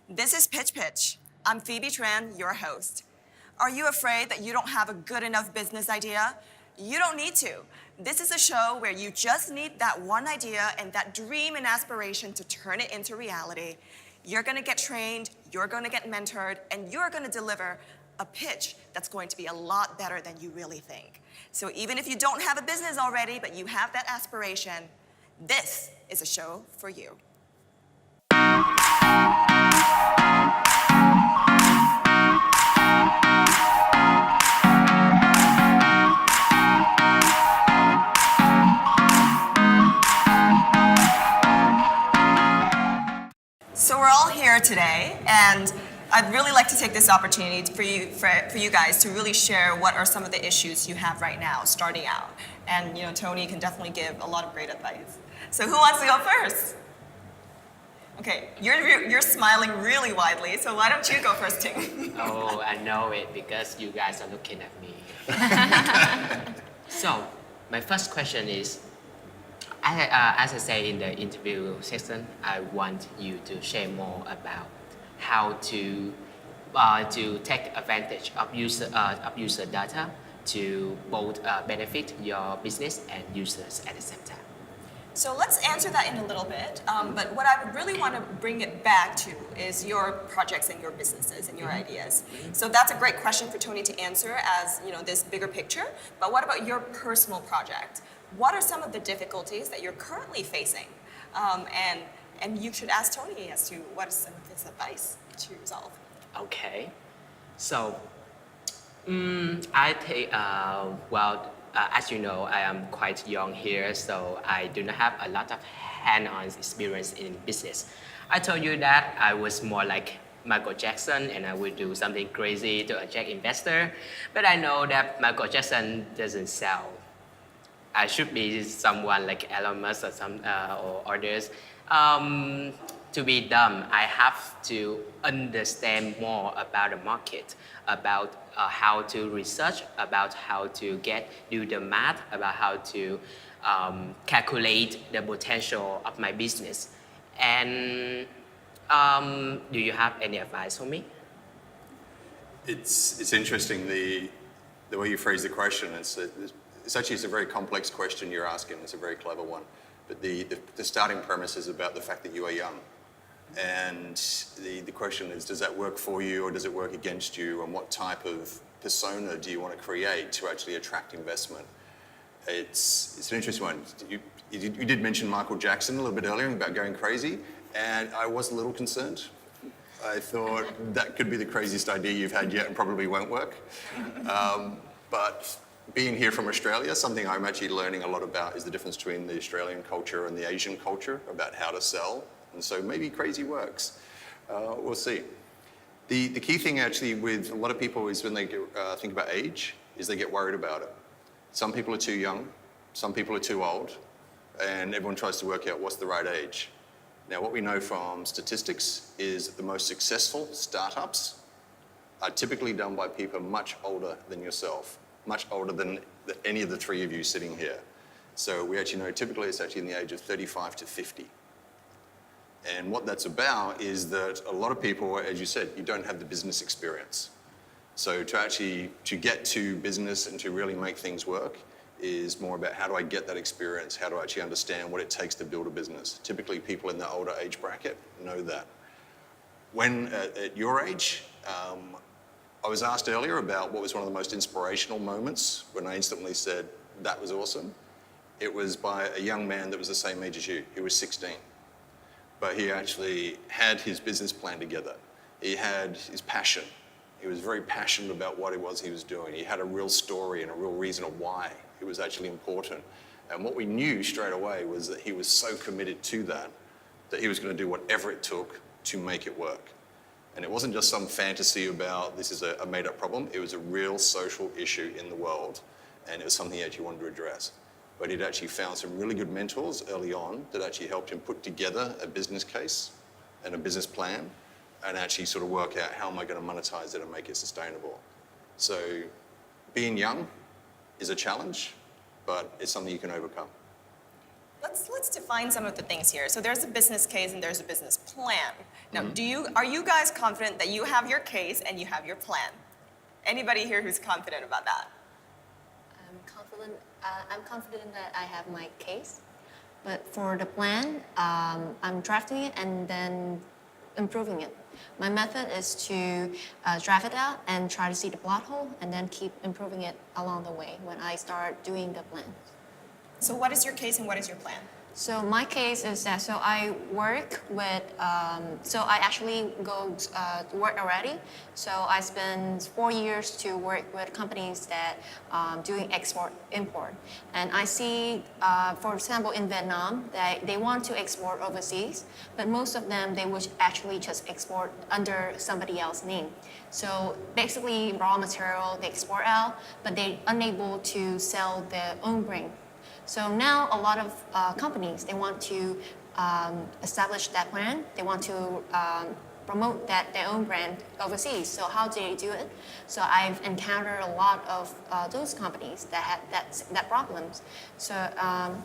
This is Pitch Pitch. I'm Phoebe Tran, your host. Are you afraid that you don't have a good enough business idea? You don't need to. This is a show where you just need that one idea and that dream and aspiration to turn it into reality. You're gonna get trained, you're gonna get mentored, and you're gonna deliver a pitch that's going to be a lot better than you really think. So even if you don't have a business already, but you have that aspiration, this is a show for you. So we're all here today, and I'd really like to take this opportunity for you guys to really share what are some of the issues you have right now, starting out. And Tony can definitely give a lot of great advice. So who wants to go first? Okay, you're smiling really widely, so why don't you go first, Ting? Oh, I know it because you guys are looking at me. So, my first question is, as I say in the interview section, I want you to share more about how to take advantage of user data to both benefit your business and users at the same time. So let's answer that in a little bit, but what I would really want to bring it back to is your projects and your businesses and your ideas. So that's a great question for Tony to answer as this bigger picture, but what about your personal project? What are some of the difficulties that you're currently facing? And you should ask Tony as to what is some of his advice to resolve. Okay, so I think, as you know, I am quite young here, so I do not have a lot of hand-on experience in business. I told you that I was more like Michael Jackson and I would do something crazy to attract investor, but I know that Michael Jackson doesn't sell. I should be someone like Elon Musk or others. To be dumb, I have to understand more about the market, about how to research, about how to do the math, about how to calculate the potential of my business. And do you have any advice for me? It's interesting the way you phrase the question. It's actually a very complex question you're asking. It's a very clever one. But the starting premise is about the fact that you are young. And the question is, does that work for you or does it work against you? And what type of persona do you want to create to actually attract investment? It's an interesting one. You did mention Michael Jackson a little bit earlier about going crazy, and I was a little concerned. I thought that could be the craziest idea you've had yet and probably won't work. But being here from Australia, something I'm actually learning a lot about is the difference between the Australian culture and the Asian culture about how to sell. And so maybe crazy works. We'll see. The key thing actually with a lot of people is when they think about age, is they get worried about it. Some people are too young, some people are too old, and everyone tries to work out what's the right age. Now, what we know from statistics is that the most successful startups are typically done by people much older than yourself, much older than any of the three of you sitting here. So we actually know typically it's actually in the age of 35 to 50. And what that's about is that a lot of people, as you said, you don't have the business experience. So to get to business and to really make things work is more about how do I get that experience, how do I actually understand what it takes to build a business. Typically people in the older age bracket know that. When at your age, I was asked earlier about what was one of the most inspirational moments when I instantly said, that was awesome. It was by a young man that was the same age as you. He was 16. But he actually had his business plan together. He had his passion. He was very passionate about what it was he was doing. He had a real story and a real reason of why it was actually important. And what we knew straight away was that he was so committed to that he was going to do whatever it took to make it work. And it wasn't just some fantasy about this is a made-up problem. It was a real social issue in the world, and it was something he actually wanted to address. But he'd actually found some really good mentors early on that actually helped him put together a business case and a business plan and actually sort of work out how am I going to monetize it and make it sustainable. So being young is a challenge, but it's something you can overcome. Let's define some of the things here. So there's a business case and there's a business plan. Now, are you guys confident that you have your case and you have your plan? Anybody here who's confident about that? I'm confident that I have my case, but for the plan, I'm drafting it and then improving it. My method is to draft it out and try to see the plot hole and then keep improving it along the way when I start doing the plan. So what is your case and what is your plan? So my case is that I work with, I actually go to work already. So I spend 4 years to work with companies that doing export import. And I see, for example, in Vietnam, that they want to export overseas, but most of them, they would actually just export under somebody else's name. So basically raw material, they export out, but they're unable to sell their own brand. So now a lot of companies, they want to establish that brand. They want to promote their own brand overseas. So how do they do it? So I've encountered a lot of those companies that had that problems. So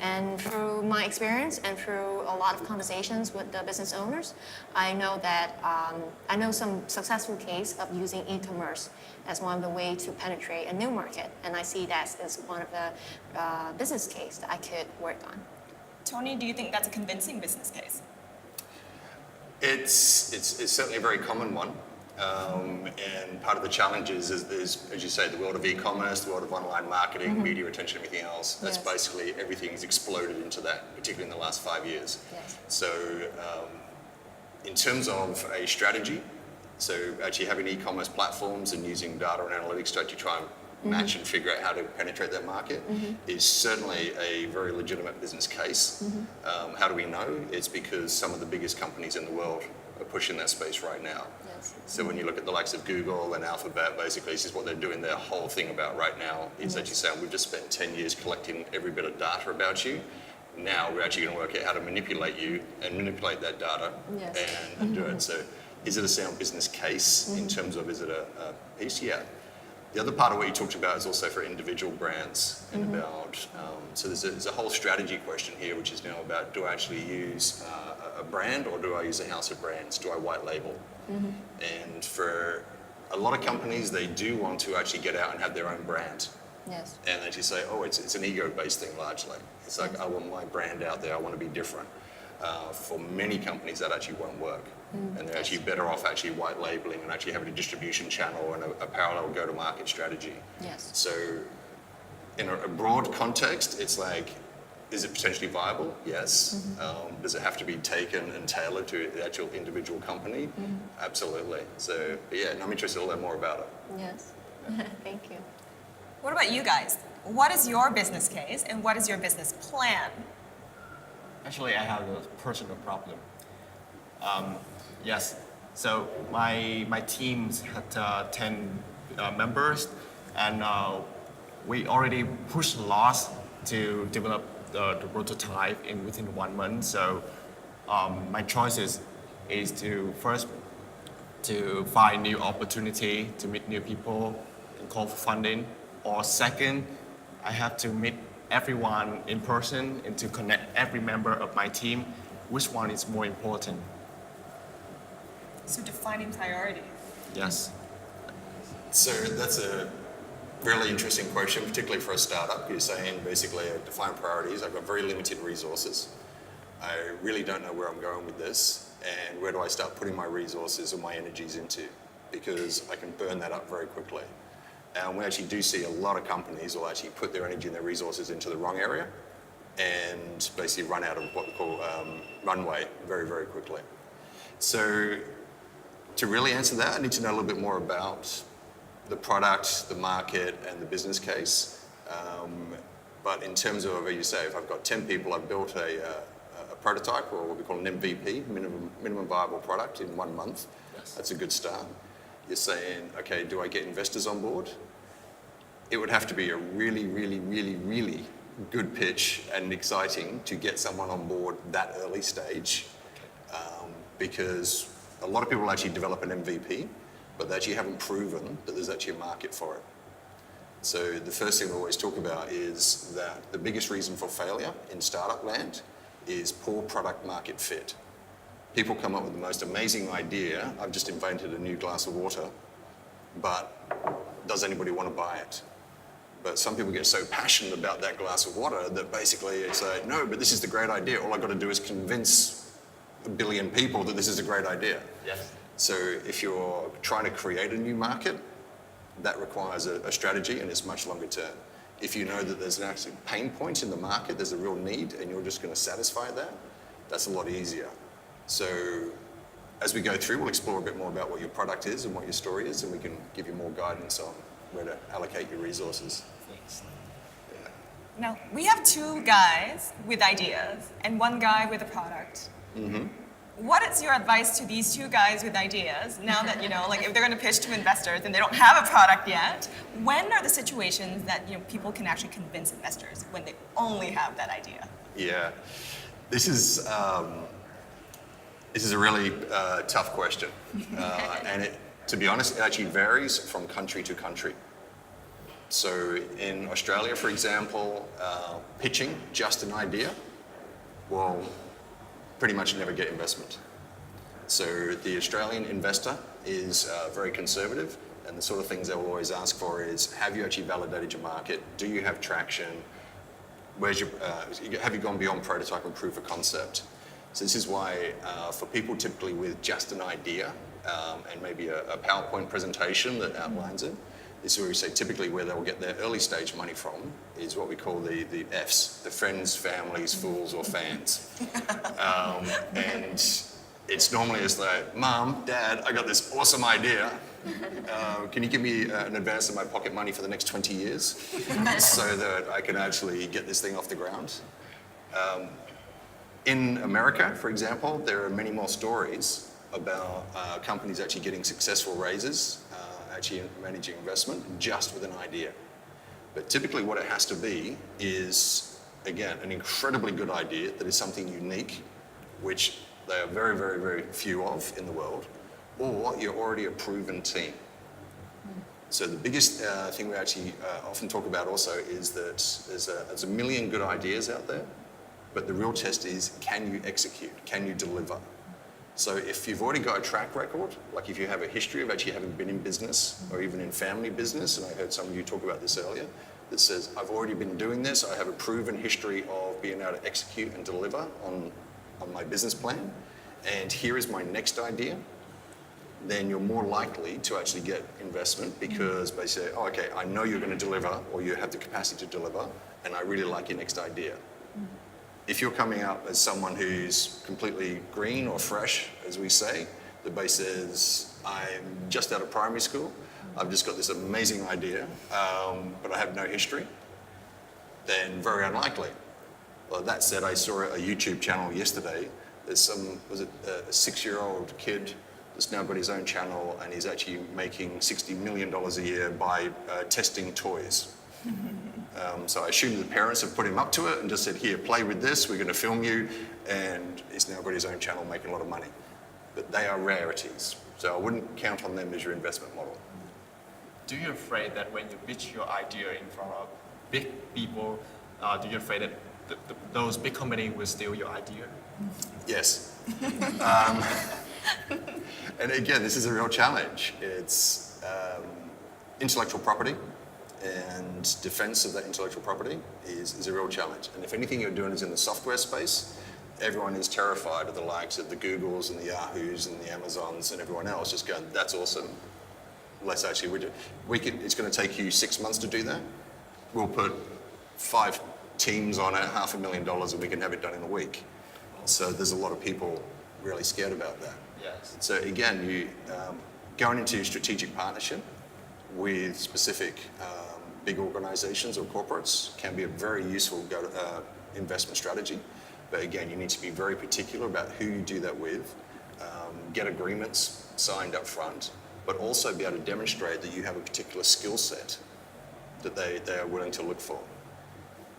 and through my experience and through a lot of conversations with the business owners, I know that I know some successful case of using e-commerce as one of the ways to penetrate a new market, and I see that as one of the business case that I could work on. Tony, do you think that's a convincing business case? It's certainly a very common one. And part of the challenge is, as you say, the world of e-commerce, the world of online marketing, media attention, everything else. That's basically, everything's exploded into that, particularly in the last 5 years. Yes. So in terms of a strategy, so actually having e-commerce platforms and using data and analytics to actually try and match and figure out how to penetrate that market is certainly a very legitimate business case. How do we know? It's because some of the biggest companies in the world are pushing that space right now. Yes. So when you look at the likes of Google and Alphabet, basically this is what they're doing their whole thing about right now, is actually saying we've just spent 10 years collecting every bit of data about you. Now we're actually going to work out how to manipulate you and manipulate that data and do it. So is it a sound business case in terms of, is it a piece? Yeah. The other part of what you talked about is also for individual brands and about, so there's a whole strategy question here, which is now about, do I actually use a brand or do I use a house of brands? Do I white label? And for a lot of companies, they do want to actually get out and have their own brand. Yes. And they just say, oh, it's an ego-based thing largely. It's like, I want my brand out there, I want to be different. For many companies, that actually won't work. And they're actually better off actually white labeling and actually having a distribution channel and a parallel go-to-market strategy. Yes. So in a broad context, it's like, is it potentially viable? Yes. Does it have to be taken and tailored to the actual individual company? Absolutely. So yeah, and I'm interested to learn more about it. Yes. Thank you. What about you guys? What is your business case and what is your business plan? Actually, I have a personal problem. Yes, so my teams had 10 members, and we already pushed a lot to develop the prototype within 1 month. So my choices is to first to find new opportunity to meet new people and call for funding, or second, I have to meet everyone in person and to connect every member of my team. Which one is more important? So defining priority. Yes. So that's a really interesting question, particularly for a startup. You're saying basically define priorities. I've got very limited resources. I really don't know where I'm going with this, and where do I start putting my resources or my energies into? Because I can burn that up very quickly. And we actually do see a lot of companies will actually put their energy and their resources into the wrong area and basically run out of what we call runway very, very quickly. So to really answer that, I need to know a little bit more about the product, the market, and the business case. But in terms of, as you say, if I've got 10 people, I've built a prototype, or what we call an MVP, minimum viable product, in 1 month. Yes. That's a good start. You're saying, okay, do I get investors on board? It would have to be a really, really, really, really good pitch and exciting to get someone on board that early stage, because a lot of people actually develop an MVP, but they actually haven't proven that there's actually a market for it. So the first thing we always talk about is that the biggest reason for failure in startup land is poor product market fit. People come up with the most amazing idea. I've just invented a new glass of water, but does anybody want to buy it? But some people get so passionate about that glass of water that basically it's like, no, but this is the great idea. All I've got to do is convince 1 billion people that this is a great idea. Yes. So if you're trying to create a new market, that requires a strategy and it's much longer term. If you know that there's an actual pain point in the market, there's a real need and you're just going to satisfy that, that's a lot easier. So as we go through, we'll explore a bit more about what your product is and what your story is, and we can give you more guidance on where to allocate your resources. Thanks. Now, we have 2 guys with ideas and 1 guy with a product. Mm-hmm. What is your advice to these 2 guys with ideas now that, like if they're going to pitch to investors and they don't have a product yet, when are the situations that, people can actually convince investors when they only have that idea? Yeah, this is a really tough question. And to be honest, it actually varies from country to country. So in Australia, for example, pitching just an idea will pretty much never get investment. So the Australian investor is very conservative, and the sort of things they will always ask for is, have you actually validated your market? Do you have traction? Have you gone beyond prototype and proof of concept? So this is why for people typically with just an idea and maybe a PowerPoint presentation that outlines it, this is where we say typically where they'll get their early stage money from is what we call the Fs, the friends, families, fools or fans. And it's normally as like, Mom, Dad, I got this awesome idea. Can you give me an advance of my pocket money for the next 20 years so that I can actually get this thing off the ground? In America, for example, there are many more stories about companies actually getting successful raises, actually managing investment just with an idea. But typically what it has to be is, again, an incredibly good idea that is something unique, which there are very, very, very few of in the world, or you're already a proven team. So the biggest thing we actually often talk about also is that there's a million good ideas out there, but the real test is, can you execute? Can you deliver? So if you've already got a track record, like if you have a history of actually having been in business or even in family business, and I heard some of you talk about this earlier, that says, I've already been doing this, I have a proven history of being able to execute and deliver on my business plan, and here is my next idea, then you're more likely to actually get investment because they say, oh, okay, I know you're going to deliver or you have the capacity to deliver, and I really like your next idea. If you're coming up as someone who's completely green or fresh, as we say, the base says, I'm just out of primary school, I've just got this amazing idea, but I have no history, then very unlikely. Well, that said, I saw a YouTube channel yesterday. There's a 6-year-old kid that's now got his own channel and he's actually making $60 million a year by testing toys. So I assume the parents have put him up to it and just said, here, play with this, we're going to film you, and he's now got his own channel making a lot of money. But they are rarities, so I wouldn't count on them as your investment model. Do you afraid that when you pitch your idea in front of big people, do you afraid that those big companies will steal your idea? Yes. And again, this is a real challenge. It's intellectual property, and defense of that intellectual property is a real challenge. And if anything you're doing is in the software space, everyone is terrified of the likes of the Googles and the Yahoos and the Amazons and everyone else just going, that's awesome. Let's actually, it's going to take you 6 months to do that. We'll put 5 teams on it, $500,000, and we can have it done in a week. So there's a lot of people really scared about that. Yes. So again, you going into strategic partnership with specific big organizations or corporates can be a very useful investment strategy. But again, you need to be very particular about who you do that with, get agreements signed up front, but also be able to demonstrate that you have a particular skill set that they are willing to look for.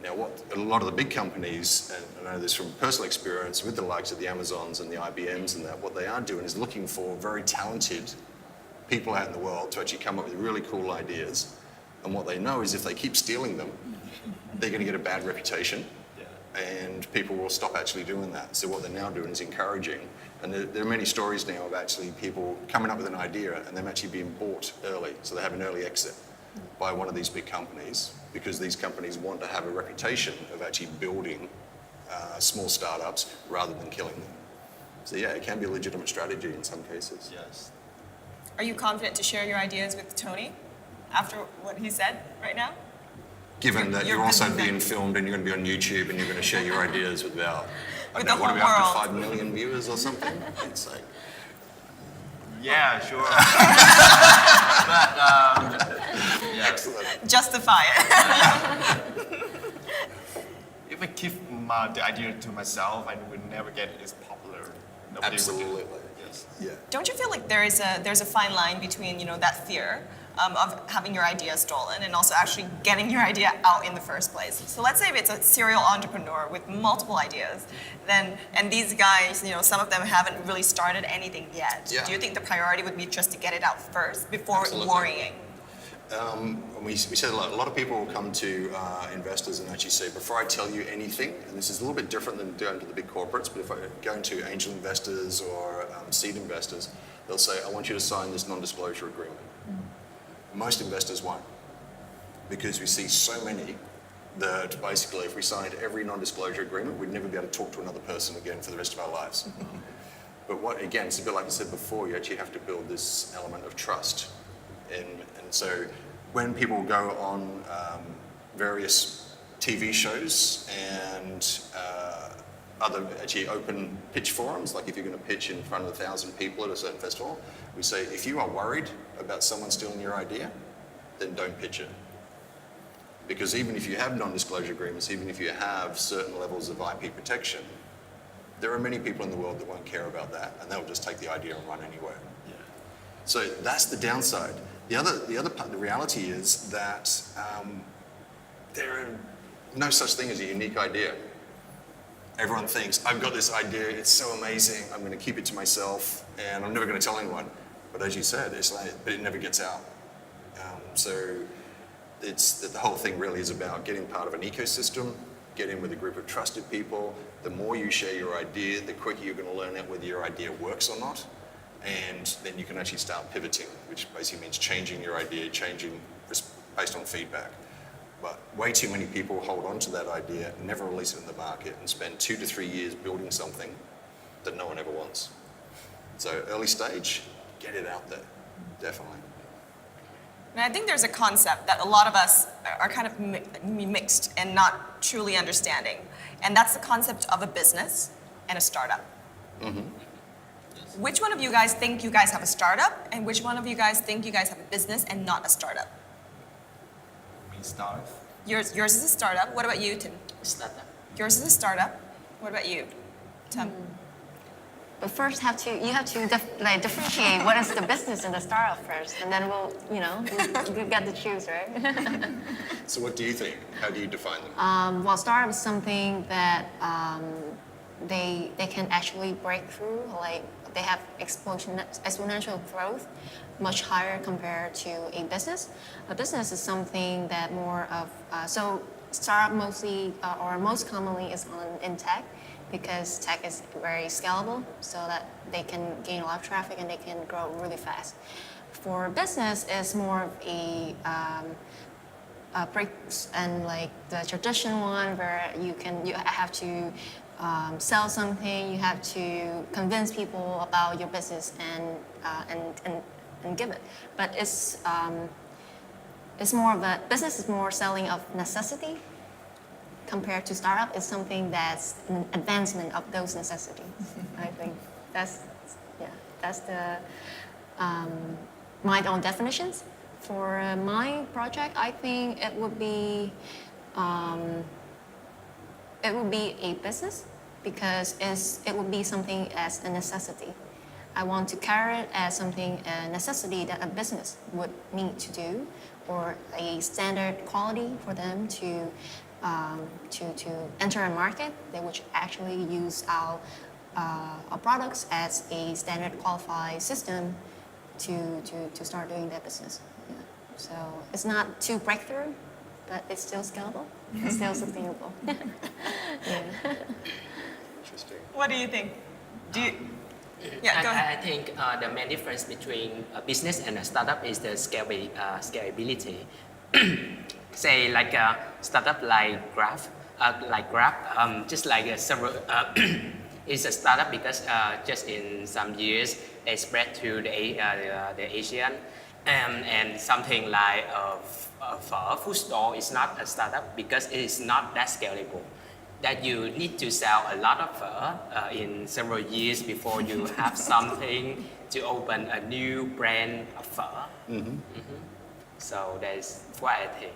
Now, what a lot of the big companies, and I know this from personal experience with the likes of the Amazons and the IBMs and that, what they are doing is looking for very talented people out in the world to actually come up with really cool ideas. And what they know is if they keep stealing them, they're going to get a bad reputation, and people will stop actually doing that. So what they're now doing is encouraging And there are many stories now of actually people coming up with an idea and them actually being bought early. So they have an early exit by one of these big companies because these companies want to have a reputation of actually building small startups rather than killing them. So yeah, it can be a legitimate strategy in some cases. Yes. Are you confident to share your ideas with Tony after what he said right now? Given that You're you're also business- being filmed and you're going to be on YouTube and you're going to share your ideas with about, I With don't know, the what are we whole up to, world. 5 million viewers or something? It's like, Yeah, sure. Yeah. excellent. Justify it. If I keep the idea to myself, I would never get it as popular. Nobody Absolutely. would do it. Yes. Yeah. Don't you feel like there's a fine line between, you know, that fear of having your idea stolen and also actually getting your idea out in the first place? So let's say if it's a serial entrepreneur with multiple ideas, then, and these guys, you know, some of them haven't really started anything yet. Yeah. Do you think the priority would be just to get it out first before Absolutely. worrying? We said a lot of people will come to investors and actually say, before I tell you anything, and this is a little bit different than going to the big corporates, but if I go into angel investors or seed investors, they'll say, I want you to sign this non-disclosure agreement. Most investors won't, because we see so many that basically if we signed every non-disclosure agreement, we'd never be able to talk to another person again for the rest of our lives. But what, again, it's a bit like I said before, you actually have to build this element of trust. And so when people go on various TV shows and other actually open pitch forums, like if you're going to pitch in front of 1,000 people at a certain festival, we say, if you are worried about someone stealing your idea, then don't pitch it. Because even if you have non-disclosure agreements, even if you have certain levels of IP protection, there are many people in the world that won't care about that, and they'll just take the idea and run anywhere. Yeah. So that's the downside. The other part, the reality is that there are no such thing as a unique idea. Everyone thinks, I've got this idea, it's so amazing, I'm going to keep it to myself, and I'm never going to tell anyone. But as you said, but it never gets out. So the whole thing really is about getting part of an ecosystem, get in with a group of trusted people. The more you share your idea, the quicker you're going to learn out whether your idea works or not. And then you can actually start pivoting, which basically means changing your idea, changing based on feedback. But way too many people hold on to that idea, never release it in the market, and spend 2 to 3 years building something that no one ever wants. So early stage, get it out there, definitely. And I think there's a concept that a lot of us are kind of mixed and not truly understanding. And that's the concept of a business and a startup. Mm-hmm. Which one of you guys think you guys have a startup, and which one of you guys think you guys have a business and not a startup? Me start. Yours is a startup. What about you, Tim? Startup. Yours is a startup. What about you, Tim? But first, you have to differentiate what is the business and the startup first, and then we get to choose, right? So what do you think? How do you define them? Well, startup is something that they can actually break through. Like they have exponential growth, much higher compared to a business. A business is something that more of so startup mostly or most commonly is in tech, because tech is very scalable, so that they can gain a lot of traffic and they can grow really fast. For business, it's more of a breaks and like the traditional one where you have to sell something, you have to convince people about your business and give it. But it's more of a business is more selling of necessity. Compared to startup, is something that's an advancement of those necessities. I think that's the my own definitions. For my project, I think it would be a business, because it would be something as a necessity. I want to carry it as something, a necessity that a business would need to do, or a standard quality for them to enter a market. They would actually use our products as a standard qualified system to start doing their business. Yeah. So it's not too breakthrough, but it's still scalable. It's still sustainable. Yeah. Interesting. What do you think? Yeah, go I ahead. think the main difference between a business and a startup is the scalability. Say like a startup like Grab, just like a several, it's a startup because just in some years they spread to the Asian, and something like a food store is not a startup because it is not that scalable. That you need to sell a lot of pho in several years before you have something to open a new brand of pho. So that's what I think.